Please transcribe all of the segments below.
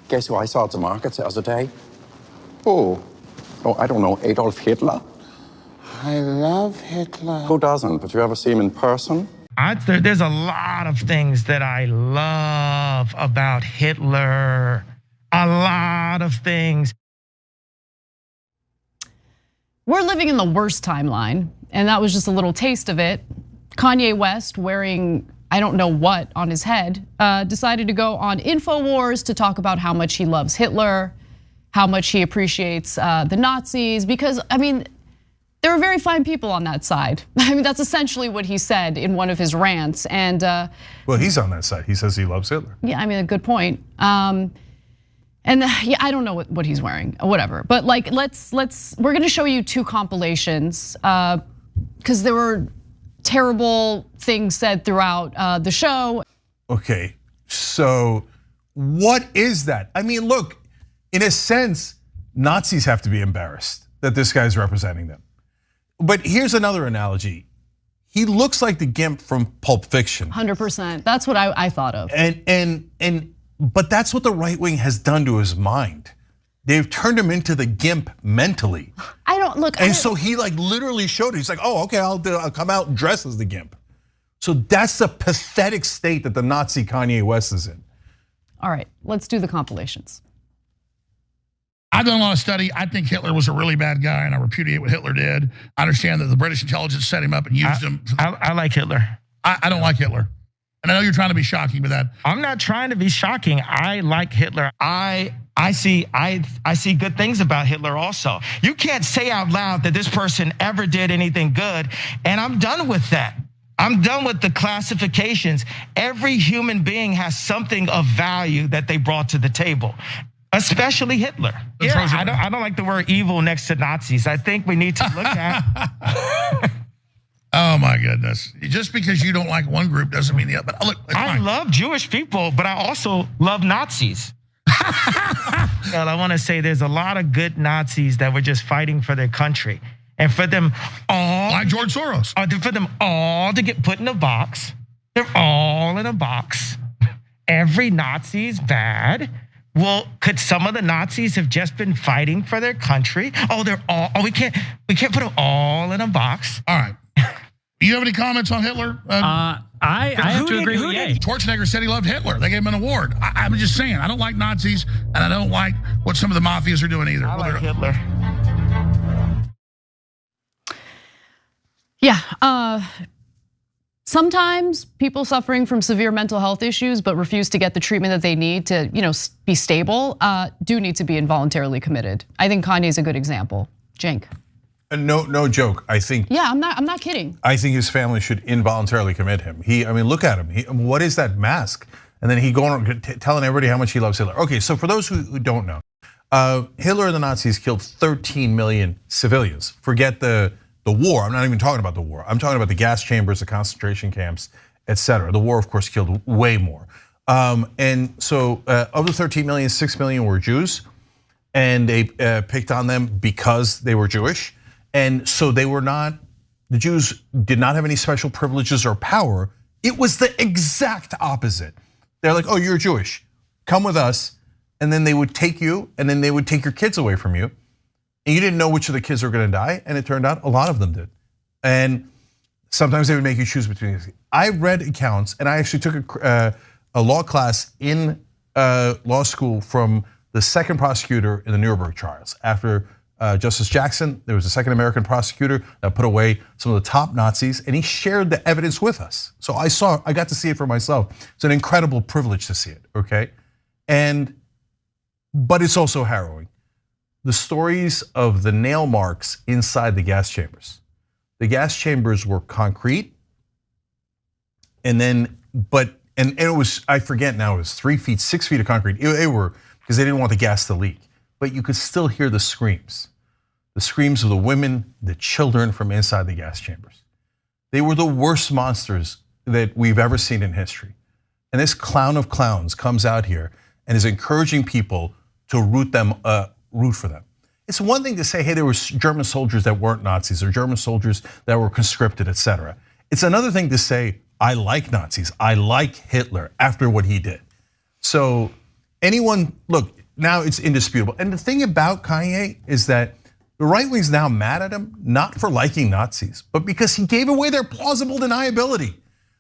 Guess who I saw at the market the other day? Oh, I don't know, Adolf Hitler? I love Hitler. Who doesn't? But you ever see him in person? There's a lot of things that I love about Hitler. A lot of things. We're living in the worst timeline, and that was just a little taste of it. Kanye West, wearing I don't know what on his head, decided to go on InfoWars to talk about how much he loves Hitler, how much he appreciates the Nazis, because I mean, there are very fine people on that side. I mean, that's essentially what he said in one of his rants. And well, he's on that side. He says he loves Hitler. Yeah, I mean, a good point. And yeah, I don't know what he's wearing, whatever. But like, we're gonna show you two compilations because there were terrible things said throughout the show. Okay, so what is that? I mean, look, in a sense, Nazis have to be embarrassed that this guy's representing them. But here's another analogy. He looks like the Gimp from Pulp Fiction. 100%. That's what I thought of. But that's what the right wing has done to his mind. They've turned him into the Gimp mentally. I don't look. And so he like literally showed it. He's like, oh, okay, I'll come out and dress as the Gimp. So that's the pathetic state that the Nazi Kanye West is in. All right, let's do the compilations. I've done a lot of study. I think Hitler was a really bad guy, and I repudiate what Hitler did. I understand that the British intelligence set him up and used him. I like Hitler. I don't like Hitler. And I know you're trying to be shocking with that. I'm not trying to be shocking. I like Hitler. I see good things about Hitler also. You can't say out loud that this person ever did anything good, and I'm done with that. I'm done with the classifications. Every human being has something of value that they brought to the table. Especially Hitler. Yeah, I don't like the word evil next to Nazis. I think we need to look at. Oh my goodness! Just because you don't like one group doesn't mean the other. But look, I love Jewish people, but I also love Nazis. Well, I want to say there's a lot of good Nazis that were just fighting for their country, and for them all, like George Soros, for them all to get put in a box. They're all in a box. Every Nazi's bad. Well, could some of the Nazis have just been fighting for their country? Oh, they're all. Oh, we can't put them all in a box. All right. Do you have any comments on Hitler? I have to agree with Ye. Schwarzenegger said he loved Hitler. They gave him an award. I'm just saying, I don't like Nazis, and I don't like what some of the mafias are doing either. I like Hitler. Yeah. Sometimes people suffering from severe mental health issues but refuse to get the treatment that they need to, be stable, do need to be involuntarily committed. I think Kanye's a good example. Cenk. No joke. I think. Yeah, I'm not kidding. I think his family should involuntarily commit him. I mean, look at him. What is that mask? And then he going telling everybody how much he loves Hitler. Okay, so for those who don't know, Hitler and the Nazis killed 13 million civilians. Forget the war. I'm not even talking about the war. I'm talking about the gas chambers, the concentration camps, etc. The war, of course, killed way more. And so of the 13 million, 6 million were Jews, and they picked on them because they were Jewish. And so the Jews did not have any special privileges or power. It was the exact opposite. They're like, oh, you're Jewish, come with us. And then they would take you, and then they would take your kids away from you. And you didn't know which of the kids were gonna die, and it turned out a lot of them did. And sometimes they would make you choose between these. I read accounts, and I actually took a law class in law school from the second prosecutor in the Nuremberg trials. After Justice Jackson, there was a second American prosecutor that put away some of the top Nazis, and he shared the evidence with us. So I got to see it for myself. It's an incredible privilege to see it, okay? But it's also harrowing. The stories of the nail marks inside the gas chambers. The gas chambers were concrete, and it was, I forget now, it was 3 feet, 6 feet of concrete. They were, because they didn't want the gas to leak. But you could still hear the screams of the women, the children from inside the gas chambers. They were the worst monsters that we've ever seen in history. And this clown of clowns comes out here and is encouraging people to root for them. It's one thing to say, hey, there were German soldiers that weren't Nazis or German soldiers that were conscripted, etc. It's another thing to say, I like Nazis, I like Hitler after what he did. So anyone, look, now it's indisputable. And the thing about Kanye is that the right wing's now mad at him, not for liking Nazis, but because he gave away their plausible deniability.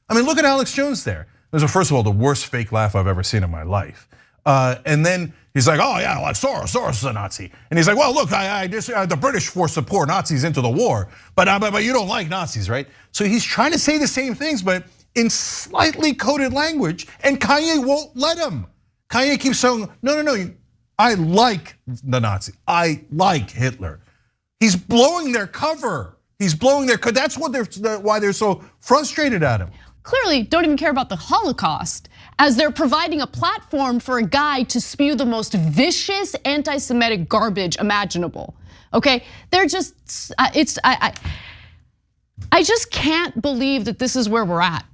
I mean, look at Alex Jones there. There's first of all, the worst fake laugh I've ever seen in my life. And then he's like, oh yeah, like Soros is a Nazi. And he's like, well, look, the British forced the poor Nazis into the war, but you don't like Nazis, right? So he's trying to say the same things, but in slightly coded language, and Kanye won't let him. Kanye keeps saying, no, I like the Nazi. I like Hitler. He's blowing their cover. He's blowing their cover. That's why they're so frustrated at him. Clearly don't even care about the Holocaust, as they're providing a platform for a guy to spew the most vicious anti-Semitic garbage imaginable. Okay, they're just, I just can't believe that this is where we're at.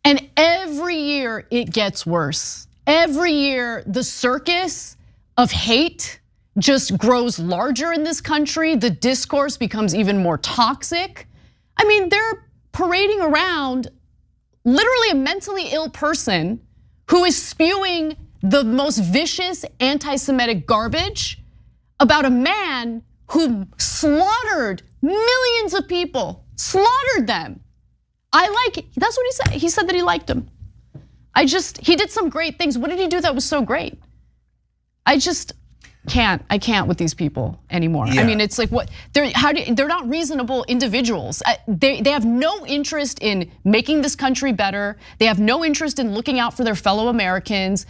And every year it gets worse. Every year the circus of hate just grows larger in this country. The discourse becomes even more toxic. I mean, they're parading around literally a mentally ill person who is spewing the most vicious anti-Semitic garbage about a man who slaughtered millions of people, slaughtered them. That's what he said. He said that he liked him. He did some great things. What did he do that was so great? I can't with these people anymore. Yeah. I mean, it's like they're not reasonable individuals. They have no interest in making this country better. They have no interest in looking out for their fellow Americans.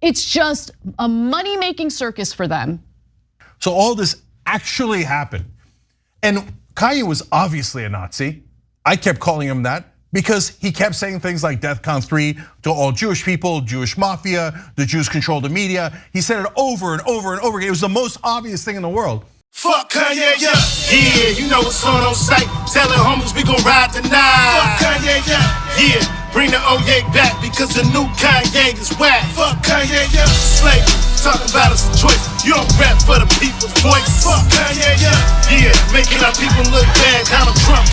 It's just a money-making circus for them. So all this actually happened. And Kanye was obviously a Nazi. I kept calling him that because he kept saying things like DEFCON 3 to all Jewish people, Jewish mafia, the Jews control the media. He said it over and over and over again. It was the most obvious thing in the world. Fuck Kanye, yeah, you know what's on site. Tell the homies we gon' ride tonight. Fuck Kanye, yeah, bring the old Ye back because the new Kanye is whack. Fuck Kanye, slave, talking about us a choice. You don't rap for the people's voice. Fuck Kanye, yeah, making our people look bad. Donald Trump.